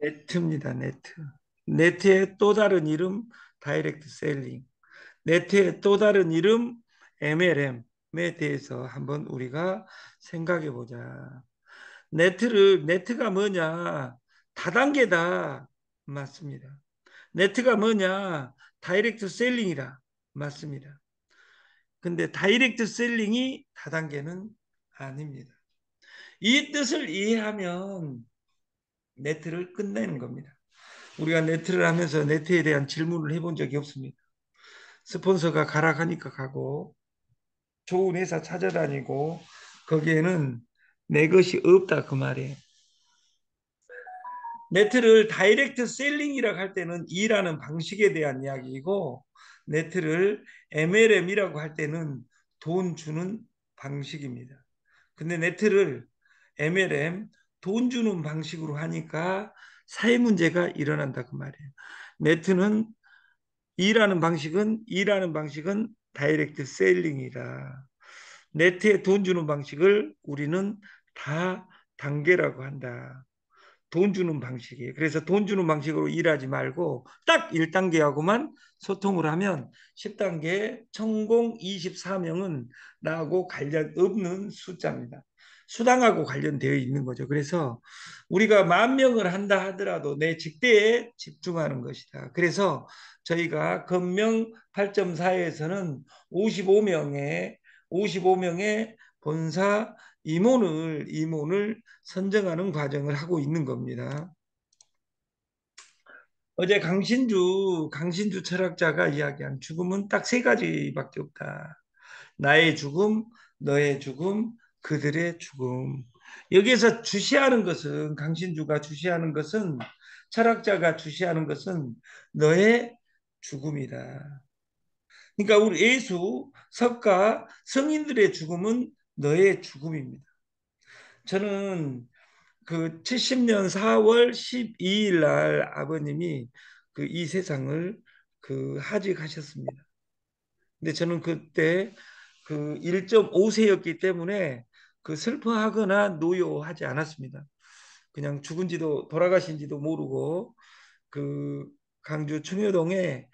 네트입니다. 네트. 네트의 또 다른 이름 다이렉트 셀링. 네트의 또 다른 이름 MLM에 대해서 한번 우리가 생각해 보자. 네트가 뭐냐? 다단계다. 맞습니다. 네트가 뭐냐? 다이렉트 셀링이라. 맞습니다. 근데 다이렉트 셀링이 다단계는 아닙니다. 이 뜻을 이해하면 네트를 끝내는 겁니다. 우리가 네트를 하면서 네트에 대한 질문을 해본 적이 없습니다. 스폰서가 가라 하니까 가고 좋은 회사 찾아다니고 거기에는 내 것이 없다 그 말이에요. 네트를 다이렉트 셀링이라고 할 때는 일하는 방식에 대한 이야기이고 네트를 MLM이라고 할 때는 돈 주는 방식입니다. 근데 네트를 MLM 돈 주는 방식으로 하니까 사회 문제가 일어난다 그 말이에요. 네트는 일하는 방식은 다이렉트 셀링이다. 네트에 돈 주는 방식을 우리는 다 단계라고 한다. 돈 주는 방식이에요. 그래서 돈 주는 방식으로 일하지 말고 딱 1단계하고만 소통을 하면 10단계 천공 24명은 나하고 관련 없는 숫자입니다. 수당하고 관련되어 있는 거죠. 그래서 우리가 10,000명을 한다 하더라도 내 직대에 집중하는 것이다. 그래서 저희가 건명 8.4에서는 55명의 본사 임원을 선정하는 과정을 하고 있는 겁니다. 어제 강신주 철학자가 이야기한 죽음은 딱 세 가지밖에 없다. 나의 죽음, 너의 죽음, 그들의 죽음. 여기에서 주시하는 것은 강신주가 주시하는 것은 철학자가 주시하는 것은 너의 죽음이다. 그러니까 우리 예수, 석가, 성인들의 죽음은 너의 죽음입니다. 저는 그 70년 4월 12일 날 아버님이 그 이 세상을 그 하직하셨습니다. 근데 저는 그때 그 1.5세였기 때문에 그 슬퍼하거나 노여하지 않았습니다. 그냥 죽은지도 돌아가신지도 모르고 그 강주 충효동에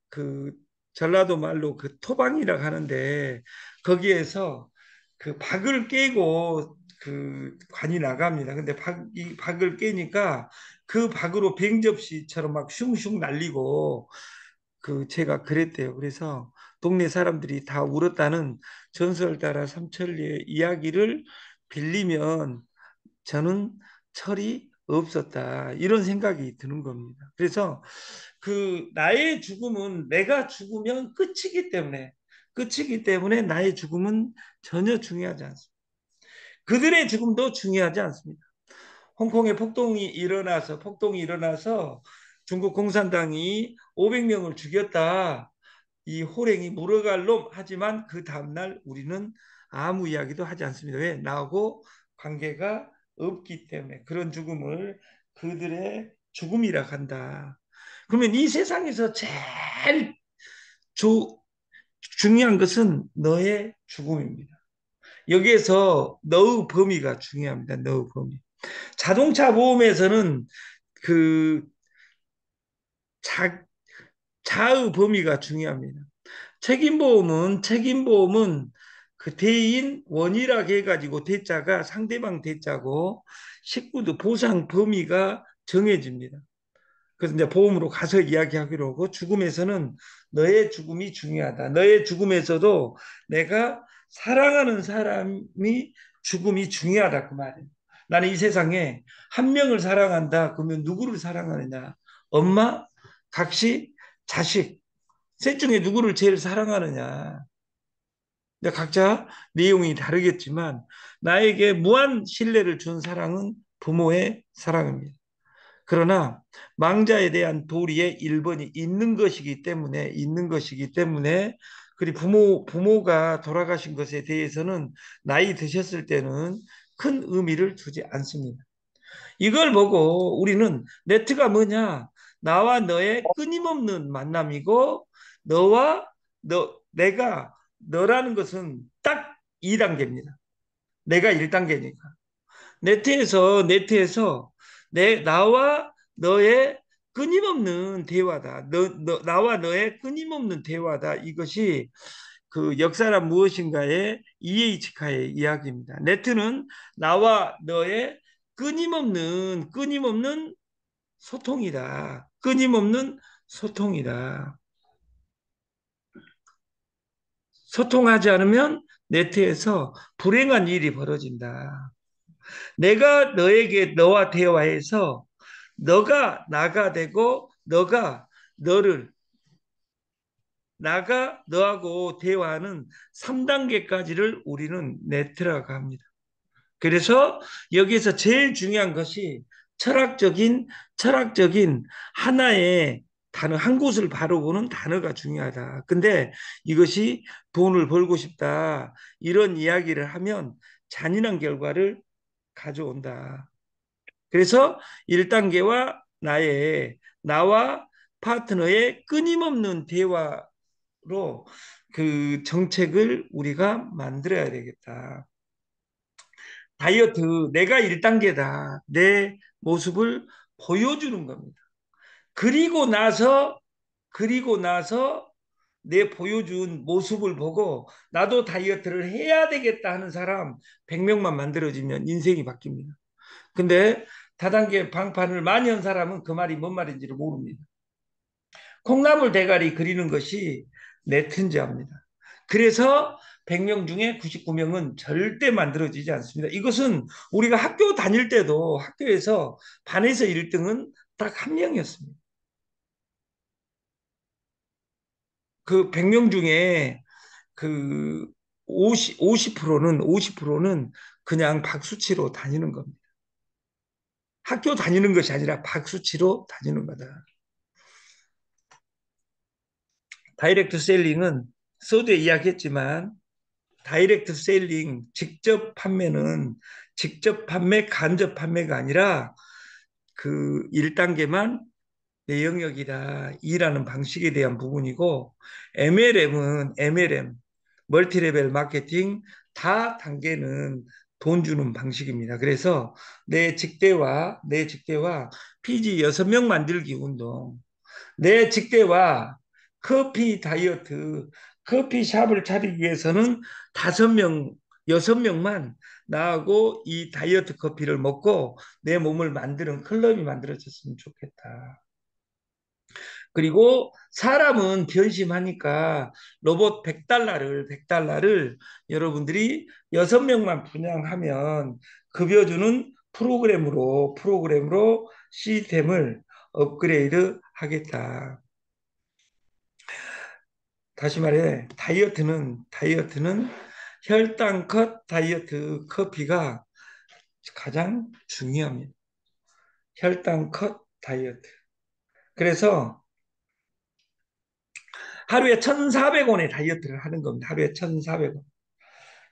그 전라도 말로 그 토방이라고 하는데 거기에서 그 박을 깨고 그 관이 나갑니다. 근데 이 박을 깨니까 그 박으로 병접시처럼 막 슝슝 날리고 그 제가 그랬대요. 그래서 동네 사람들이 다 울었다는 전설 따라 삼천리의 이야기를 빌리면 저는 철이 없었다. 이런 생각이 드는 겁니다. 그래서 그 나의 죽음은 내가 죽으면 끝이기 때문에 나의 죽음은 전혀 중요하지 않습니다. 그들의 죽음도 중요하지 않습니다. 홍콩에 폭동이 일어나서 중국 공산당이 500명을 죽였다. 이 호랭이 물어갈 놈 하지만 그 다음날 우리는 아무 이야기도 하지 않습니다. 왜? 나하고 관계가 없기 때문에 그런 죽음을 그들의 죽음이라 한다. 그러면 이 세상에서 제일 주, 중요한 것은 너의 죽음입니다. 여기에서 너의 범위가 중요합니다. 너의 범위. 자동차 보험에서는 그 자, 자의 범위가 중요합니다. 책임보험은 그 대인 원이라고 해가지고 대자가 상대방 대자고 식구도 보상 범위가 정해집니다. 그래서 이제 보험으로 가서 이야기하기로 하고 죽음에서는 너의 죽음이 중요하다. 너의 죽음에서도 내가 사랑하는 사람이 죽음이 중요하다 그 말이에요. 나는 이 세상에 한 명을 사랑한다. 그러면 누구를 사랑하느냐? 엄마, 각시, 자식. 셋 중에 누구를 제일 사랑하느냐? 각자 내용이 다르겠지만 나에게 무한 신뢰를 준 사랑은 부모의 사랑입니다. 그러나 망자에 대한 도리의 1번이 있는 것이기 때문에 그리고 부모가 돌아가신 것에 대해서는 나이 드셨을 때는 큰 의미를 두지 않습니다. 이걸 보고 우리는 네트가 뭐냐? 나와 너의 끊임없는 만남이고 내가 너라는 것은 딱 2단계입니다. 내가 1단계니까. 네트에서 나와 너의 끊임없는 대화다. 나와 너의 끊임없는 대화다. 이것이 그 역사란 무엇인가의 EH카의 이야기입니다. 네트는 나와 너의 끊임없는 소통이다. 끊임없는 소통이다. 소통하지 않으면 네트에서 불행한 일이 벌어진다. 내가 너에게 너와 대화해서 너가 나가 되고 너가 너를 나가 너하고 대화하는 3단계까지를 우리는 네트라고 합니다. 그래서 여기서 제일 중요한 것이 철학적인 하나의 단어, 한 곳을 바라보는 단어가 중요하다. 근데 이것이 돈을 벌고 싶다. 이런 이야기를 하면 잔인한 결과를 가져온다. 그래서 1단계와 나와 파트너의 끊임없는 대화로 그 정책을 우리가 만들어야 되겠다. 다이어트, 내가 1단계다. 내 모습을 보여주는 겁니다. 그리고 나서, 그리고 나서 내 보여준 모습을 보고 나도 다이어트를 해야 되겠다 하는 사람 100명만 만들어지면 인생이 바뀝니다. 근데 다단계 방판을 많이 한 사람은 그 말이 뭔 말인지를 모릅니다. 콩나물 대가리 그리는 것이 네튼지합니다. 그래서 100명 중에 99명은 절대 만들어지지 않습니다. 이것은 우리가 학교 다닐 때도 학교에서 반에서 1등은 딱 한 명이었습니다. 그 100명 중에 그 50%는 그냥 박수치로 다니는 겁니다. 학교 다니는 것이 아니라 박수치로 다니는 거다. 다이렉트 셀링은 서두에 이야기했지만 다이렉트 셀링 직접 판매, 간접 판매가 아니라 그 1단계만 내 영역이다. 일하는 방식에 대한 부분이고 MLM, 멀티레벨 마케팅 다 단계는 돈 주는 방식입니다. 그래서 내 직대와 PG 6명 만들기 운동 내 직대와 커피 다이어트, 커피숍을 차리기 위해서는 5명, 6명만 나하고 이 다이어트 커피를 먹고 내 몸을 만드는 클럽이 만들어졌으면 좋겠다. 그리고 사람은 변심하니까 로봇 100달러를 여러분들이 6명만 분양하면 급여주는 프로그램으로 시스템을 업그레이드 하겠다. 다시 말해 다이어트는 혈당 컷 다이어트 커피가 가장 중요합니다. 혈당 컷 다이어트. 그래서 하루에 1,400원의 다이어트를 하는 겁니다. 하루에 1,400원.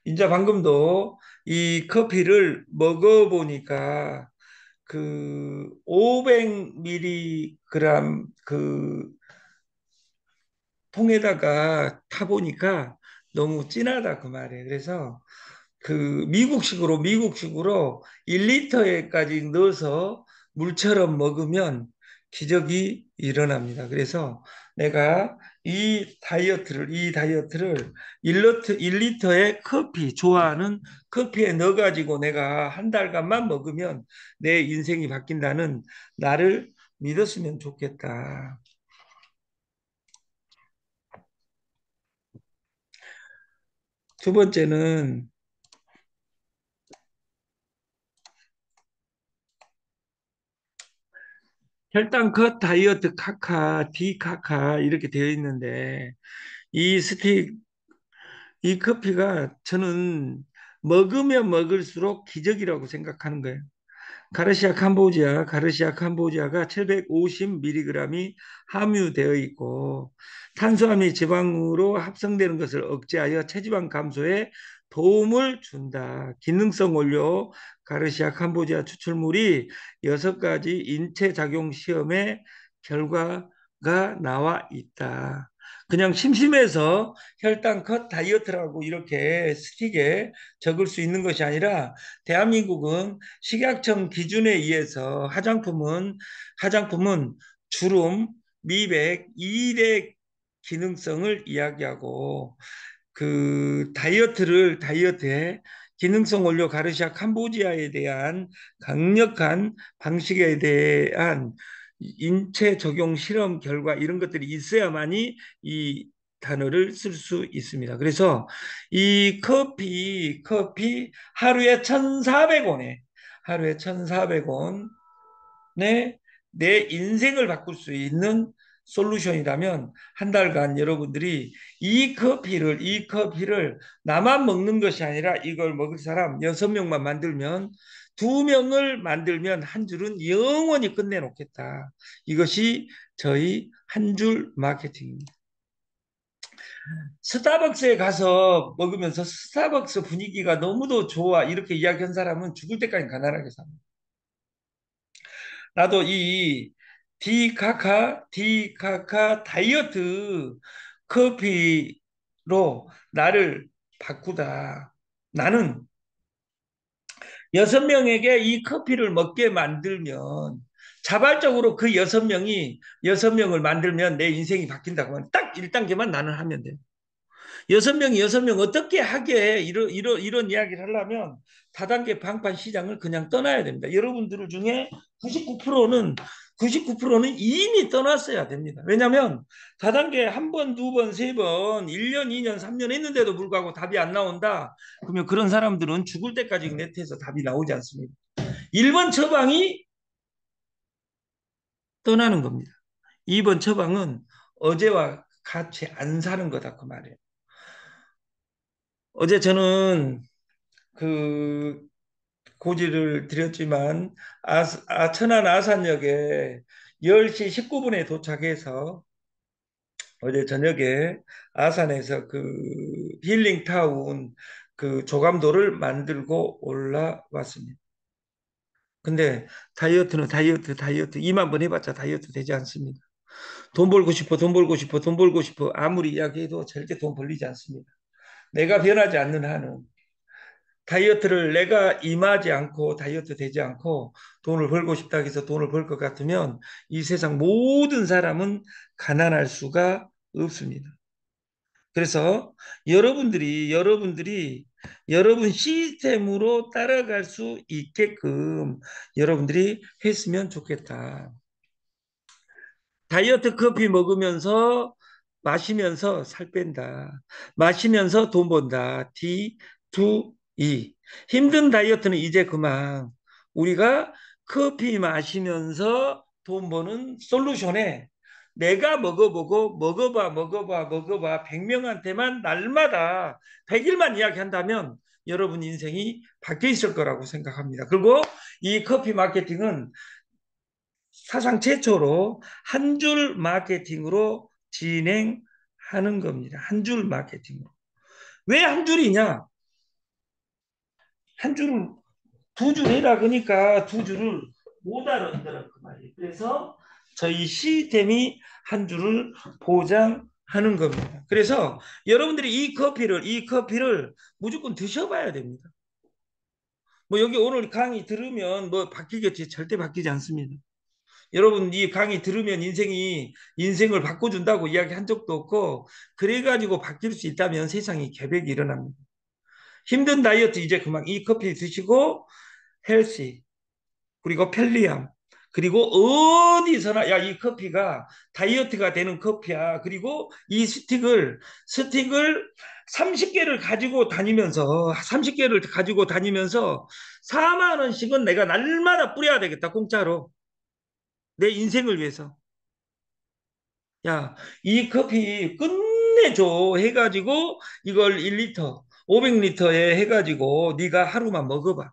이제 방금도 이 커피를 먹어보니까 그 500mg 그 통에다가 타보니까 너무 진하다 그 말이에요. 그래서 그 미국식으로 1리터에까지 넣어서 물처럼 먹으면 기적이 일어납니다. 그래서 내가 이 다이어트를 1리터의 커피 좋아하는 커피에 넣어가지고 내가 한 달간만 먹으면 내 인생이 바뀐다는 나를 믿었으면 좋겠다. 두 번째는 혈당 컷 다이어트 디카카 이렇게 되어 있는데 이 스틱 이 커피가 저는 먹으면 먹을수록 기적이라고 생각하는 거예요. 가르시아 캄보지아가 750mg이 함유되어 있고 탄수화물 지방으로 합성되는 것을 억제하여 체지방 감소에 도움을 준다. 기능성 원료 가르시아 캄보지아 추출물이 6가지 인체 작용 시험의 결과가 나와 있다. 그냥 심심해서 혈당 컷 다이어트라고 이렇게 스틱에 적을 수 있는 것이 아니라 대한민국은 식약청 기준에 의해서 화장품은 주름, 미백, 이일의 기능성을 이야기하고 그 다이어트에 기능성 원료 가르시아 캄보지아에 대한 강력한 방식에 대한 인체 적용 실험 결과 이런 것들이 있어야만이 이 단어를 쓸 수 있습니다. 그래서 이 커피 하루에 1,400원에 하루에 1,400원 내 인생을 바꿀 수 있는 솔루션이라면 한 달간 여러분들이 이 커피를 나만 먹는 것이 아니라 이걸 먹을 사람 6명만 만들면 2명을 만들면 한 줄은 영원히 끝내놓겠다. 이것이 저희 한 줄 마케팅입니다. 스타벅스에 가서 먹으면서 스타벅스 분위기가 너무도 좋아 이렇게 이야기한 사람은 죽을 때까지 가난하게 삽니다. 나도 이 디카카 다이어트 커피로 나를 바꾸다. 나는 6명에게 이 커피를 먹게 만들면 자발적으로 그 6명을 만들면 내 인생이 바뀐다고 하면 딱 1단계만 나는 하면 돼요. 6명 어떻게 하게 이런 이야기를 하려면 다단계 방판 시장을 그냥 떠나야 됩니다. 여러분들 중에 99%는 99%는 이미 떠났어야 됩니다. 왜냐하면 다단계 한 번, 두 번, 세 번, 1년, 2년, 3년 했는데도 불구하고 답이 안 나온다. 그러면 그런 사람들은 죽을 때까지 네트에서 답이 나오지 않습니다. 1번 처방이 떠나는 겁니다. 2번 처방은 어제와 같이 안 사는 거다 그 말이에요. 어제 저는 그 고지를 드렸지만 천안 아산역에 10시 19분에 도착해서 어제 저녁에 아산에서 그 힐링타운 그 조감도를 만들고 올라왔습니다. 근데 다이어트 2만 번 해봤자 다이어트 되지 않습니다. 돈 벌고 싶어, 돈 벌고 싶어, 돈 벌고 싶어 아무리 이야기해도 절대 돈 벌리지 않습니다. 내가 변하지 않는 한은 다이어트를 내가 임하지 않고 다이어트 되지 않고 돈을 벌고 싶다 해서 돈을 벌 것 같으면 이 세상 모든 사람은 가난할 수가 없습니다. 그래서 여러분들이 여러분 시스템으로 따라갈 수 있게끔 여러분들이 했으면 좋겠다. 다이어트 커피 먹으면서 마시면서 살 뺀다. 마시면서 돈 번다. D, to E. 힘든 다이어트는 이제 그만. 우리가 커피 마시면서 돈 버는 솔루션에 내가 먹어보고 먹어봐 100명한테만 날마다 100일만 이야기한다면 여러분 인생이 바뀌어 있을 거라고 생각합니다. 그리고 이 커피 마케팅은 사상 최초로 한 줄 마케팅으로 진행하는 겁니다. 한 줄 마케팅으로. 왜 한 줄이냐? 한 줄을 2줄 해라 그러니까 2줄을 못 알아듣더라 그 말이에요. 그래서 저희 시스템이 한 줄을 보장하는 겁니다. 그래서 여러분들이 이 커피를 무조건 드셔봐야 됩니다. 뭐 여기 오늘 강의 들으면 뭐 바뀌겠지 절대 바뀌지 않습니다. 여러분 이 강의 들으면 인생을 바꿔준다고 이야기한 적도 없고 그래가지고 바뀔 수 있다면 세상이 개벽이 일어납니다. 힘든 다이어트 이제 그만 이 커피 드시고 헬시 그리고 편리함 그리고 어디서나 야 이 커피가 다이어트가 되는 커피야. 그리고 이 스틱을 30개를 가지고 다니면서 4만 원씩은 내가 날마다 뿌려야 되겠다 공짜로 내 인생을 위해서. 야, 이 커피 끝내줘 해가지고 이걸 1리터, 500리터에 해가지고 네가 하루만 먹어봐.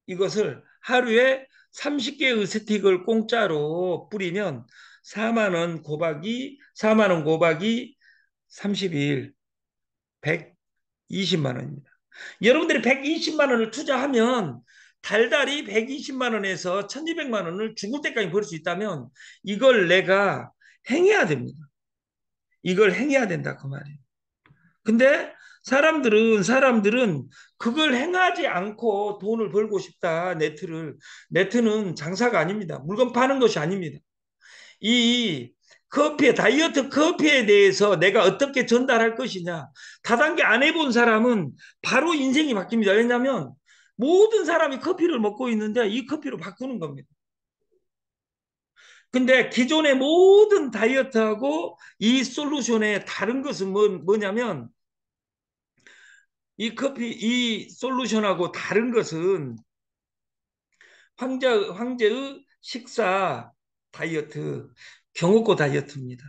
이것을 하루에 30개의 스틱을 공짜로 뿌리면 4만 원 곱하기 32일, 120만 원입니다. 여러분들이 120만 원을 투자하면 달달이 120만 원에서 1200만 원을 죽을 때까지 벌 수 있다면 이걸 내가 행해야 됩니다. 이걸 행해야 된다 그 말이에요. 근데 사람들은 그걸 행하지 않고 돈을 벌고 싶다. 네트는 장사가 아닙니다. 물건 파는 것이 아닙니다. 이 다이어트 커피에 대해서 내가 어떻게 전달할 것이냐. 다단계 안 해본 사람은 바로 인생이 바뀝니다. 왜냐하면 모든 사람이 커피를 먹고 있는데 이 커피로 바꾸는 겁니다. 근데 기존의 모든 다이어트하고 이 솔루션의 다른 것은 뭐냐면 이 솔루션하고 다른 것은 황제의 식사 다이어트, 경옥고 다이어트입니다.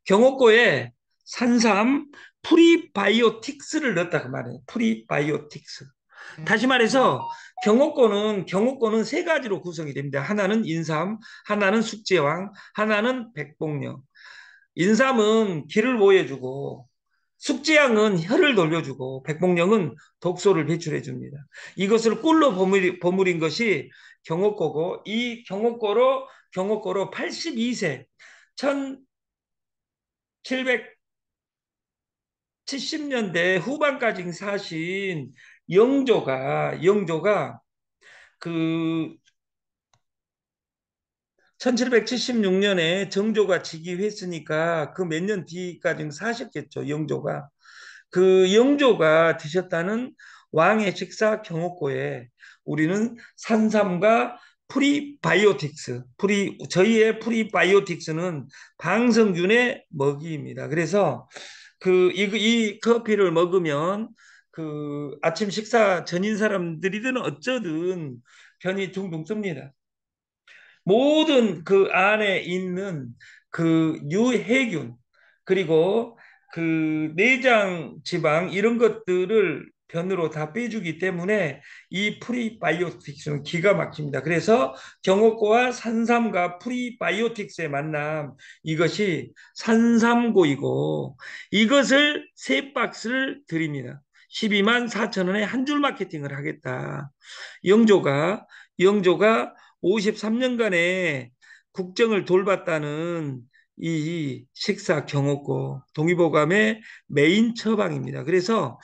경옥고에 산삼 프리바이오틱스를 넣었다 그 말이에요. 프리바이오틱스. 다시 말해서 경옥고는 세 가지로 구성이 됩니다. 하나는 인삼, 하나는 숙제왕, 하나는 백봉령. 인삼은 기를 보여주고 숙제향은 혀를 돌려주고 백봉령은 독소를 배출해 줍니다. 이것을 꿀로 버무린 것이 경옥고고 이 경옥고로 82세 1770년대 후반까지 사신 영조가 그 1776년에 정조가 즉위했으니까 그 몇 년 뒤까지 사셨겠죠, 영조가. 그 영조가 드셨다는 왕의 식사 경옥고에 우리는 산삼과 저희의 프리바이오틱스는 방성균의 먹이입니다. 그래서 이 커피를 먹으면 그 아침 식사 전인 사람들이든 어쩌든 편히 둥둥 뜹니다. 모든 그 안에 있는 그 유해균 그리고 그 내장 지방 이런 것들을 변으로 다 빼주기 때문에 이 프리바이오틱스는 기가 막힙니다. 그래서 경옥고와 산삼과 프리바이오틱스의 만남 이것이 산삼고이고 이것을 세 박스를 드립니다. 12만 4천 원에 한 줄 마케팅을 하겠다. 영조가 53년간의 국정을 돌봤다는 이 식사 경옥고 동의보감의 메인 처방입니다. 그래서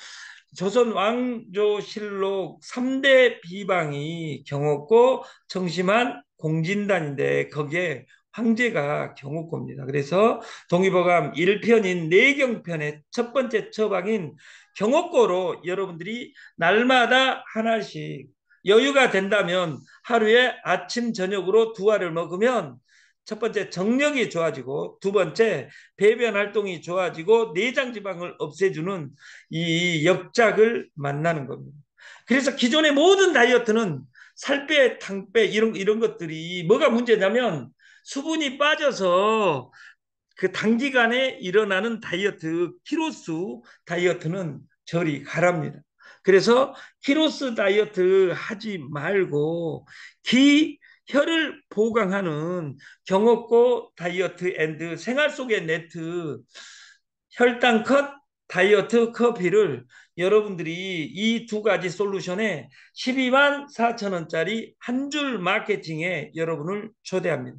조선 왕조실록 3대 비방이 경옥고, 청심환, 공진단인데 거기에 황제가 경옥고입니다. 그래서 동의보감 1편인 내경편의 첫 번째 처방인 경옥고로 여러분들이 날마다 하나씩 여유가 된다면 하루에 아침 저녁으로 두 알을 먹으면 첫 번째 정력이 좋아지고 두 번째 배변 활동이 좋아지고 내장 지방을 없애주는 이 역작을 만나는 겁니다. 그래서 기존의 모든 다이어트는 살 빼, 당 빼 이런 것들이 뭐가 문제냐면 수분이 빠져서 그 단기간에 일어나는 다이어트, 키로스 다이어트는 저리 가랍니다. 그래서 키로스 다이어트 하지 말고 혀를 보강하는 경옥고 다이어트 앤드 생활 속의 네트 혈당 컷 다이어트 커피를 여러분들이 이 두 가지 솔루션에 12만 4천 원짜리 한 줄 마케팅에 여러분을 초대합니다.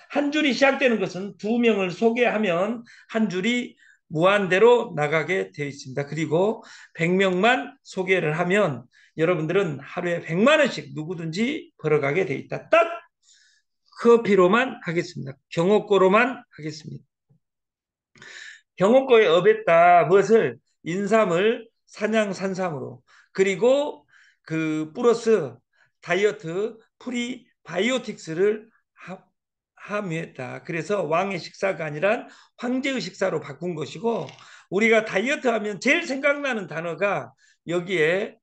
한 줄이 시작되는 것은 두 명을 소개하면 한 줄이 무한대로 나가게 되어 있습니다. 그리고 100명만 소개를 하면 여러분들은 하루에 100만 원씩 누구든지 벌어가게 되어 있다. 딱 커피로만 하겠습니다. 경옥고로만 하겠습니다. 경옥고에 업했다 무엇을 인삼을 산양산삼으로 그리고 그 플러스 다이어트 프리바이오틱스를 함유했다. 그래서 왕의 식사가 아니라 황제의 식사로 바꾼 것이고 우리가 다이어트 하면 제일 생각나는 단어가 여기에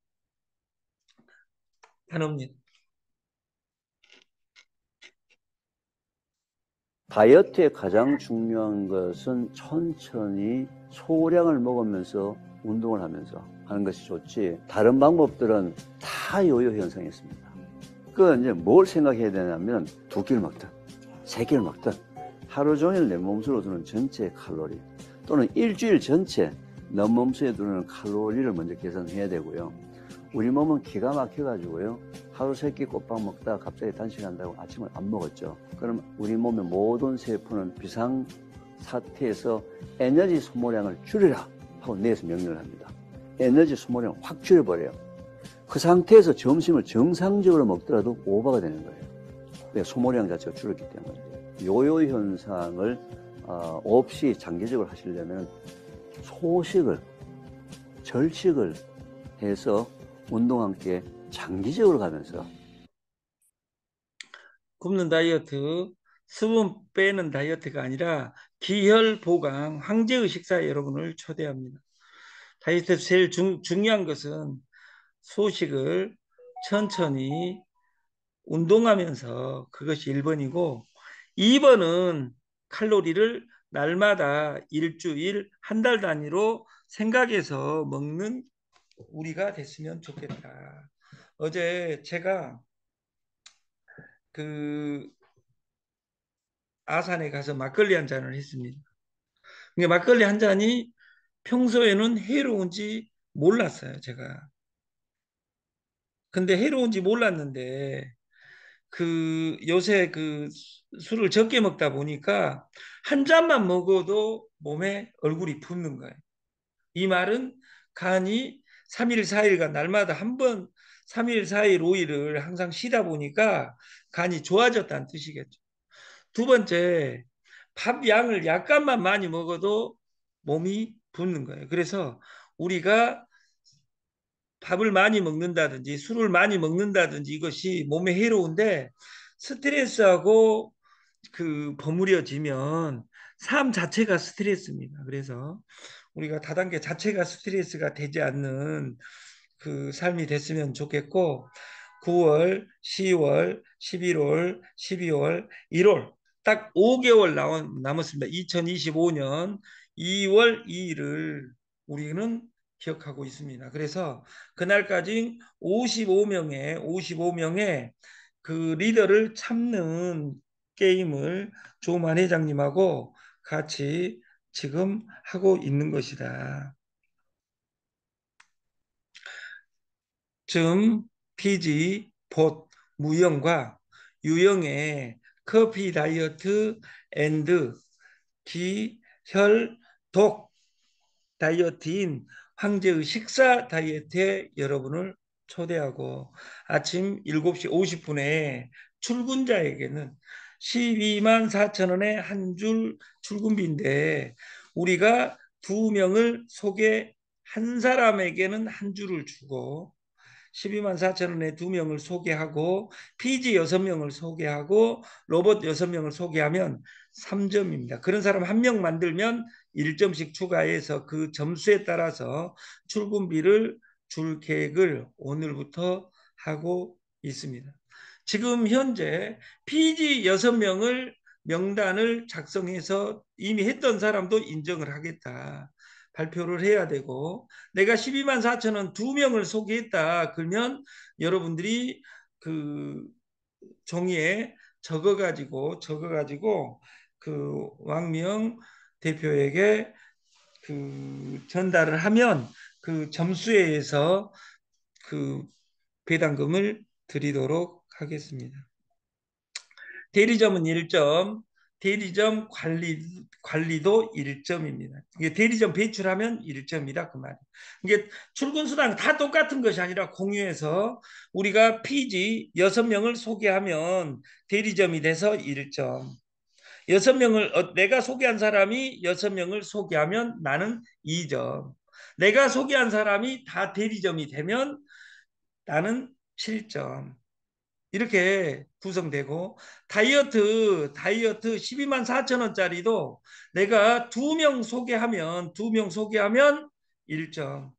단어입니다. 다이어트의 가장 중요한 것은 천천히 소량을 먹으면서 운동을 하면서 하는 것이 좋지 다른 방법들은 다 요요 현상이었습니다. 그 이제 뭘 생각해야 되냐면 두 끼를 먹든 세 끼를 먹든 하루 종일 내 몸속으로 드는 전체 칼로리 또는 일주일 전체 내 몸속에 드는 칼로리를 먼저 계산해야 되고요. 우리 몸은 기가 막혀 가지고요 하루 세 끼 꼬박 먹다가 갑자기 단식한다고 아침을 안 먹었죠. 그럼 우리 몸의 모든 세포는 비상 사태에서 에너지 소모량을 줄이라 하고 뇌에서 명령을 합니다. 에너지 소모량을 확 줄여버려요. 그 상태에서 점심을 정상적으로 먹더라도 오버가 되는 거예요. 왜? 소모량 자체가 줄었기 때문에. 요요 현상을 없이 장기적으로 하시려면 소식을, 절식을 해서 운동과 함께 장기적으로 가면서. 굶는 다이어트, 수분 빼는 다이어트가 아니라 기혈 보강, 황제의 식사에 여러분을 초대합니다. 다이어트에서 제일 중요한 것은 소식을 천천히 운동하면서, 그것이 1번이고, 2번은 칼로리를 날마다 일주일, 한 달 단위로 생각해서 먹는 우리가 됐으면 좋겠다. 어제 제가 그 아산에 가서 막걸리 한 잔을 했습니다. 근데 막걸리 한 잔이 평소에는 해로운지 몰랐어요, 제가. 근데 해로운지 몰랐는데 그 요새 그 술을 적게 먹다 보니까 한 잔만 먹어도 몸에 얼굴이 붓는 거예요. 이 말은 간이 3일, 4일간 날마다 한 번, 3일, 4일, 5일을 항상 쉬다 보니까 간이 좋아졌다는 뜻이겠죠. 두 번째, 밥 양을 약간만 많이 먹어도 몸이 붓는 거예요. 그래서 우리가 밥을 많이 먹는다든지 술을 많이 먹는다든지 이것이 몸에 해로운데, 스트레스하고 버무려지면 삶 자체가 스트레스입니다. 그래서 우리가 다단계 자체가 스트레스가 되지 않는 그 삶이 됐으면 좋겠고, 9월, 10월, 11월, 12월, 1월 딱 5개월 남았습니다. 2025년 2월 2일을 우리는 기억하고 있습니다. 그래서 그날까지 55명의 그 리더를 참는 게임을 조만 회장님하고 같이 지금 하고 있는 것이다. 즘, 피지, 봇, 무영과 유영의 커피 다이어트 앤드 기, 혈, 독 다이어트인 황제의 식사 다이어트에 여러분을 초대하고, 아침 7시 50분에 출근자에게는 12만 4천 원의 한 줄 출근비인데, 우리가 두 명을 한 사람에게는 한 줄을 주고 12만 4천 원에 두 명을 소개하고 PG 6명을 소개하고 로봇 6명을 소개하면 3점입니다. 그런 사람 한 명 만들면 1점씩 추가해서 그 점수에 따라서 출근비를 줄 계획을 오늘부터 하고 있습니다. 지금 현재 PG 6명을 명단을 작성해서 이미 했던 사람도 인정을 하겠다 발표를 해야 되고, 내가 12만 4천 원 두 명을 소개했다 그러면 여러분들이 그 종이에 적어가지고 그 왕명 대표에게 그 전달을 하면 그 점수에 의해서 그 배당금을 드리도록 하겠습니다. 대리점은 1점, 대리점 관리도 1점입니다. 이게 대리점 배출하면 1점이다 그 말이에요. 이게 출근 수당 다 똑같은 것이 아니라 공유해서 우리가 PG 6명을 소개하면 대리점이 돼서 1점. 6명을 내가 소개한 사람이 6명을 소개하면 나는 2점. 내가 소개한 사람이 다 대리점이 되면 나는 7점. 이렇게 구성되고, 다이어트 12만 4천 원짜리도 내가 두 명 소개하면 1점.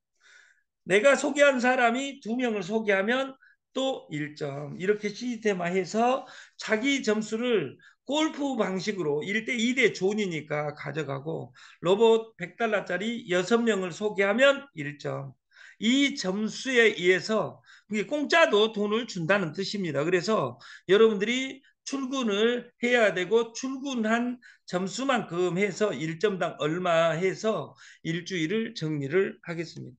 내가 소개한 사람이 두 명을 소개하면 또 1점. 이렇게 시스템화해서 자기 점수를 골프 방식으로 1대 2대 존이니까 가져가고, 로봇 100달러짜리 6명을 소개하면 1점. 이 점수에 의해서 공짜도 돈을 준다는 뜻입니다. 그래서 여러분들이 출근을 해야 되고 출근한 점수만큼 해서 1점당 얼마 해서 일주일을 정리를 하겠습니다.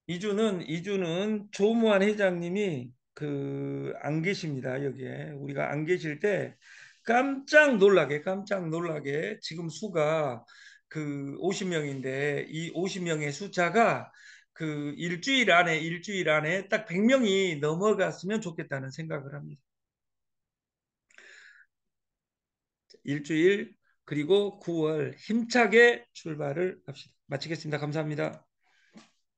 이주는 조무한 회장님이 그 안 계십니다. 여기에 우리가 안 계실 때 깜짝 놀라게 지금 수가 그 50명인데 이 50명의 숫자가 그 일주일 안에 딱 100명이 넘어갔으면 좋겠다는 생각을 합니다. 일주일 그리고 9월 힘차게 출발을 합시다. 마치겠습니다. 감사합니다.